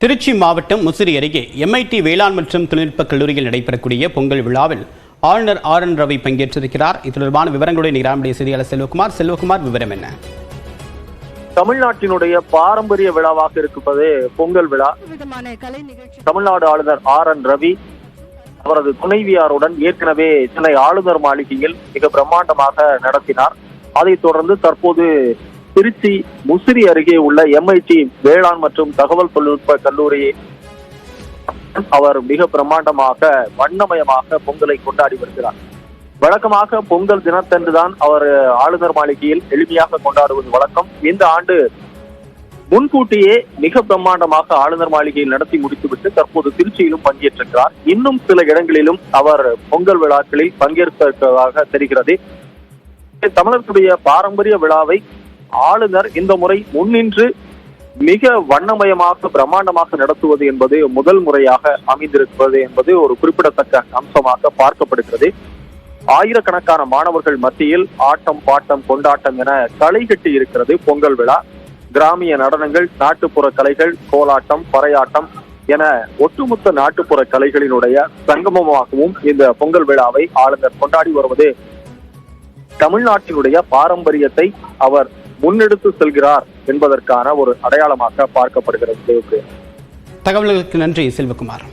திருச்சி மாவட்டம் முசிறி அருகே MIT வேளாண் மற்றும் தொழில்நுட்ப கல்லூரியில் நடைபெறக்கூடிய பொங்கல் விழாவில் ஆளுநர் RN ரவி பங்கேற்றிருக்கிறார். இது தொடர்பான விவரங்களுடைய நிகராமுடைய செய்தியாளர் செல்வகுமார் விவரம் என்ன? தமிழ்நாட்டினுடைய பாரம்பரிய விழாவாக இருப்பது பொங்கல் விழா. தமிழ்நாடு ஆளுநர் RN ரவி அவரது துணைவியாருடன் ஏற்கனவே சென்னை ஆளுநர் மாளிகையில் மிக பிரம்மாண்டமாக நடத்தினார். அதைத் தொடர்ந்து தற்போது திருச்சி முசிறி அருகே உள்ள MIT வேளாண் மற்றும் தகவல் தொழில்நுட்ப கல்லூரி அவர் மிக பிரம்மாண்டமாக வண்ணமயமாக பொங்கலை கொண்டாடி வருகிறார். வழக்கமாக பொங்கல் தினத்தன்றுதான் அவர் ஆளுநர் மாளிகையில் எளிமையாக கொண்டாடுவது வழக்கம். இந்த ஆண்டு முன்கூட்டியே மிக பிரம்மாண்டமாக ஆளுநர் மாளிகையில் நடத்தி முடித்துவிட்டு தற்போது திருச்சியிலும் பங்கேற்றிருக்கிறார். இன்னும் சில இடங்களிலும் அவர் பொங்கல் விழாக்களில் பங்கேற்க இருப்பதாக தெரிகிறது. தமிழர்களுடைய பாரம்பரிய விழாவை ஆளுநர் இந்த முறை முன்னின்று மிக வண்ணமயமாக பிரம்மாண்டமாக நடத்துவது என்பது முதல் முறையாக அமைந்திருக்கிறது என்பது ஒரு குறிப்பிடத்தக்க அம்சமாக பார்க்கப்படுகிறது. ஆயிரக்கணக்கான மாணவர்கள் மத்தியில் ஆட்டம் பாட்டம் கொண்டாட்டம் என களை கட்டி இருக்கிறது பொங்கல் விழா. கிராமிய நடனங்கள், நாட்டுப்புற கலைகள், கோலாட்டம், பறையாட்டம் என ஒட்டுமொத்த நாட்டுப்புற கலைகளினுடைய சங்கமமாகவும் இந்த பொங்கல் விழாவை ஆளுநர் கொண்டாடி வருவது தமிழ்நாட்டினுடைய பாரம்பரியத்தை அவர் முன்னெடுத்து செல்கிறார் என்பதற்கான ஒரு அடையாளமாக பார்க்கப்படுகிறது. தகவல்களுக்கு நன்றி செல்வகுமார்.